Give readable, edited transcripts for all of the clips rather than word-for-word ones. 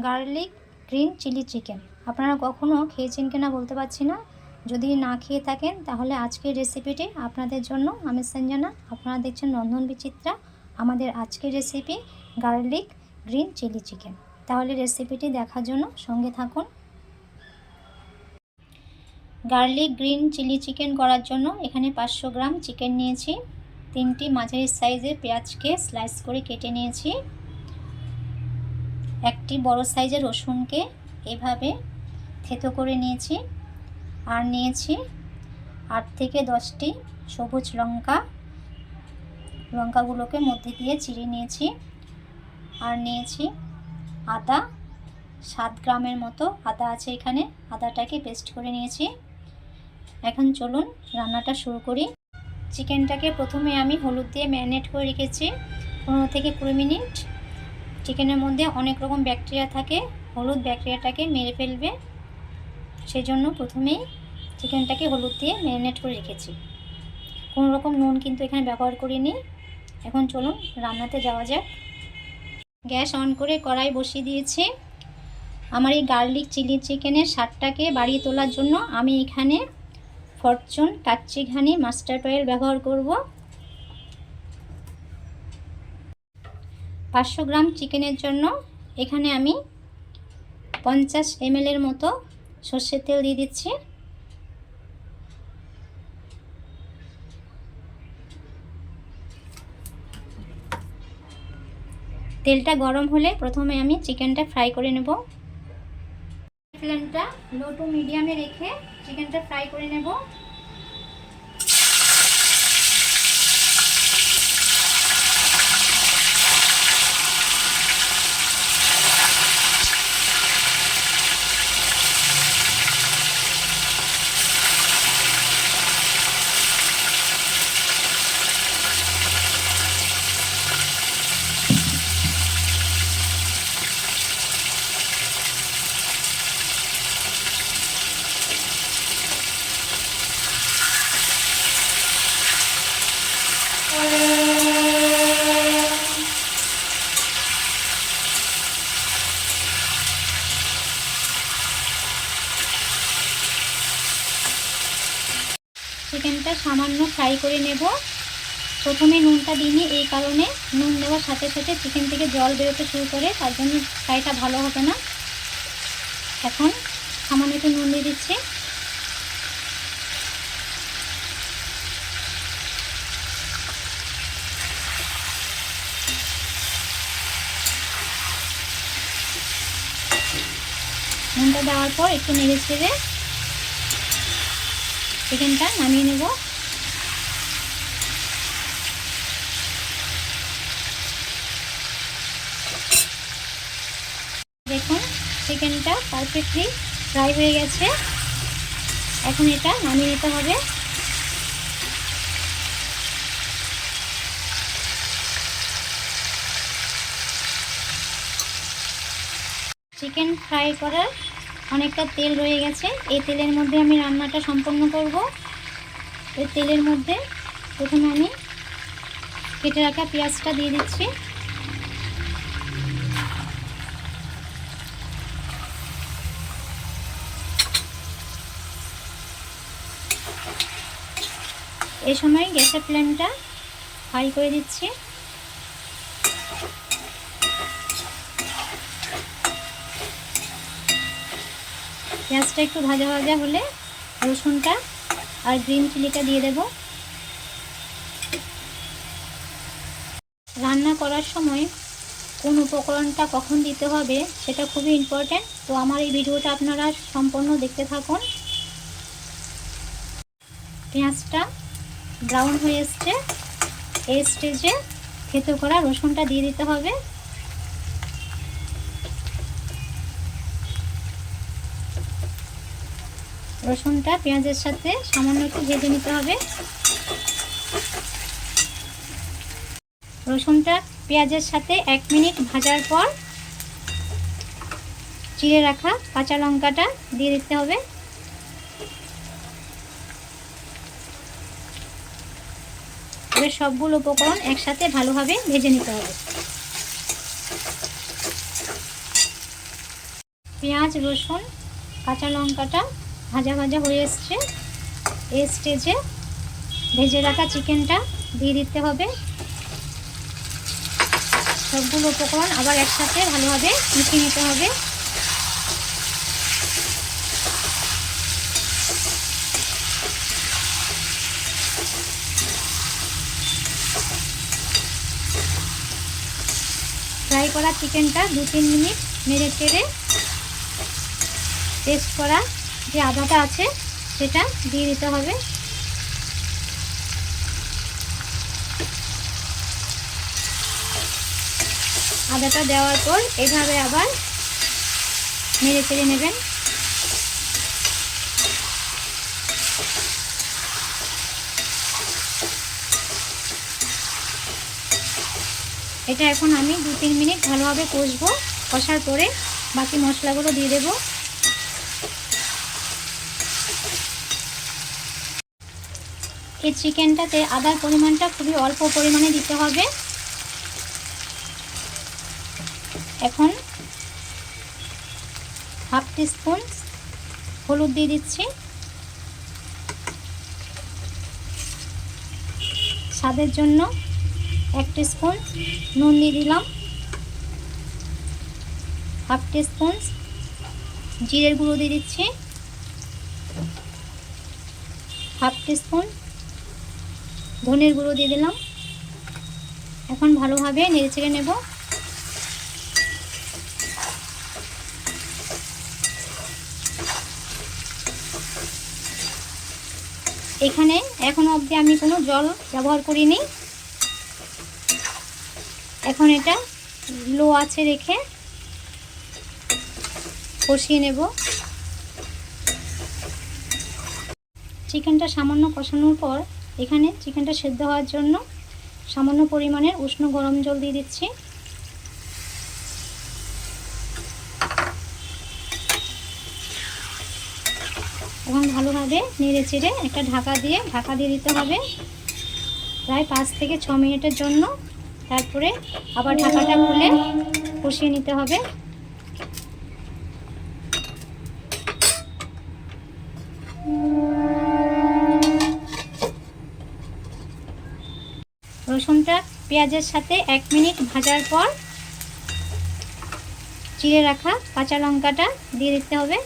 Garlic green chilli chicken. আপনারা কখনো খেয়েছেন কিনা বলতে পারছি না। যদি না খেয়ে থাকেন তাহলে আজকের রেসিপিটি আপনাদের জন্য। আমি সঞ্জনা, আপনারা দেখছেন রন্ধন বিচিত্রা। আমাদের আজকের recipe garlic green chilli chicken. তাহলে রেসিপিটি দেখার জন্য সঙ্গে থাকুন। গার্লিক গ্রিন চিলি চিকেন করার জন্য এখানে 500 গ্রাম চিকেন নিয়েছি। 3টি মাঝারি সাইজের পেঁয়াজকে স্লাইস করে কেটে নিয়েছি। একটি বড় সাইজের রসুনকে এভাবে থেতো করে নিয়েছি। আর নিয়েছি 8 থেকে 10টি সবুজ লঙ্কা। লঙ্কাগুলোকে মধ্যে দিয়ে চিড়ে নিয়েছি। আর নিয়েছি আদা, 7 গ্রামের মতো আদা আছে এখানে। আদাটাকে পেস্ট করে নিয়েছি। এখন চলুন রান্নাটা শুরু করি। চিকেনটাকে প্রথমে আমি হলুদ দিয়ে ম্যারিনেট করে রেখেছি 15 থেকে 20 মিনিট। চিকেনের মধ্যে অনেক রকম ব্যাকটেরিয়া থাকে, হলুদ ব্যাকটেরিয়াটাকে মেরে ফেলবে। সেই জন্য প্রথমেই চিকেনটাকে হলুদ দিয়ে ম্যারিনেট করে রেখেছি। কোনো রকম নুন কিন্তু এখানে ব্যবহার করিনি। এখন চলুন রান্নাতে যাওয়া যাক। গ্যাস অন করে কড়াই বসিয়ে দিয়েছি। আমার এই গার্লিক চিলি চিকেনের স্বাদটাকে বাড়িয়ে তোলার জন্য আমি এখানে ফরচুন কাচ্চি ঘানি মাস্টার্ড অয়েল ব্যবহার করব। 500 গ্রাম চিকেনের জন্য এখানে আমি 50 ml এর মতো সর্ষের তেল দিয়ে দিচ্ছি। তেলটা গরম হলে প্রথমে আমি চিকেনটা ফ্রাই করে নেব। ফ্লেমটা লো টু মিডিয়ামে রেখে চিকেনটা ফ্রাই করে নেব। চিকেনটা সামান্য ফ্রাই করে নেব। প্রথমে নুনটা দিইনি, এই কারণে নুন দেওয়ার সাথে সাথে চিকেন থেকে জল বেরোতে শুরু করে, তার জন্য ফ্রাইটা ভালো হবে না। এখন সামান্য একটু নুন দিয়ে দিচ্ছি। নুনটা দেওয়ার পর একটু নেড়ে ছেড়ে চিকেনটা নামিয়ে নেব। দেখুন চিকেনটা পারফেক্টলি ফ্রাই হয়ে গেছে। এখন এটা নামিয়ে নিতে হবে। চিকেন ফ্রাই করার অনেকটা তেল রয়ে গেছে। এই তেলের মধ্যে আমি রান্নাটা সম্পন্ন করব। এই তেলের মধ্যে প্রথমে আমি কেটে রাখা পেঁয়াজটা দিয়ে দিচ্ছি। এই সময় গ্যাসের ফ্লেমটা হাই করে দিচ্ছি। পেঁয়াজটা একটু ভাজা ভাজা হলে রসুনটা আর গ্রিন চিলিটা দিয়ে দেব। রান্না করার সময় কোন উপকরণটা কখন দিতে হবে সেটা খুবই ইম্পর্ট্যান্ট। তো আমার এই ভিডিওটা আপনারা সম্পূর্ণ দেখতে থাকুন। পেঁয়াজটা ব্রাউন হয়ে এসছে, এই স্টেজে থেতো করা রসুনটা দিয়ে দিতে হবে। রসুনটা পেঁয়াজের সাথে সামান্য একটু ভেজে নিতে হবে। রসুনটা পেঁয়াজের সাথে 1 মিনিট ভাজার পর চিড়ে রাখা কাঁচা লঙ্কাটা দিয়ে দিতে হবে। এবার সবগুলো উপকরণ একসাথে ভালোভাবে ভেজে নিতে হবে। পেঁয়াজ, রসুন, কাঁচা লঙ্কাটা ভাজা ভাজা হয়ে এসছে। এই স্টেজে ভেজে রাখা চিকেনটা দিয়ে দিতে হবে। সবগুলো উপকরণ আবার একসাথে ভালোভাবে মিশিয়ে নিতে হবে। ফ্রাই করা চিকেনটা 2-3 মিনিট নেড়ে চেড়ে পেস্ট করা যে আদাটা আছে সেটা দিয়ে দিতে হবে। আদাটা দেওয়ার পর এইভাবে আবার নেড়ে চেড়ে নেবেন। এটা এখন আমি 2-3 মিনিট ভালোভাবে কষবো। কষার পরে বাকি মশলাগুলো দিয়ে দেব। এই চিকেনটাতে আদার পরিমাণটা খুবই অল্প পরিমাণে দিতে হবে। এখন 1/2 টিস্পুন হলুদ দিয়ে দিচ্ছি। স্বাদের জন্য 1 টিস্পুন নুন দিয়ে দিলাম। 1/2 টিস্পুন জিরের গুঁড়ো দিয়ে দিচ্ছি। 1/2 টিস্পুন ধনের গুঁড়ো দিয়ে দিলাম। এখন ভালোভাবে নেড়েচেড়ে নেব। এখানে এখনো অবধি আমি কোনো জল ব্যবহার করিনি। এখন এটা লো আঁচে রেখে কষিয়ে নেব। চিকেনটা সামান্য কষানোর পর এখানে চিকেনটা সেদ্ধ হওয়ার জন্য সামান্য পরিমাণের উষ্ণ গরম জল দিয়ে দিচ্ছি। এবং ভালোভাবে নেড়ে চেড়ে একটা ঢাকা দিয়ে দিতে হবে প্রায় 5 থেকে 6 মিনিটের জন্য। তারপরে আবার ঢাকাটা খুলে কষিয়ে নিতে হবে। রসুনটা পেঁয়াজের সাথে 1 মিনিট ভাজার পর চিড়ে রাখা কাঁচা লঙ্কাটা দিয়ে দিতে হবে।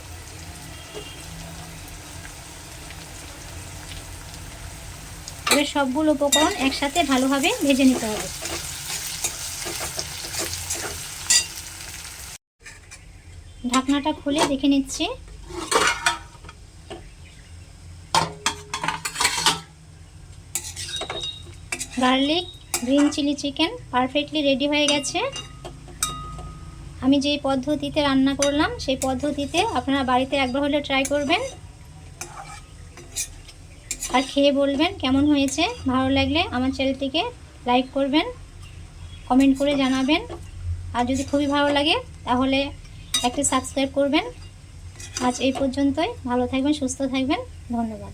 এবার সবগুলো উপকরণ একসাথে ভালোভাবে ভেজে নিতে হবে। ঢাকনাটা খুলে দেখে নিচ্ছি। Garlic green chilli chicken perfectly ready হয়ে গেছে। আমি যেই পদ্ধতিতে রান্না করলাম সেই পদ্ধতিতে আপনারা বাড়িতে একবার হলে ট্রাই করবেন আর খেয়ে বলবেন কেমন হয়েছে। ভালো লাগলে আমার চ্যানেলটিকে লাইক করবেন, কমেন্ট করে জানাবেন। আর যদি খুবই ভালো লাগে তাহলে একটা সাবস্ক্রাইব করবেন। আজ এই পর্যন্তই। ভালো থাকবেন, সুস্থ থাকবেন। ধন্যবাদ।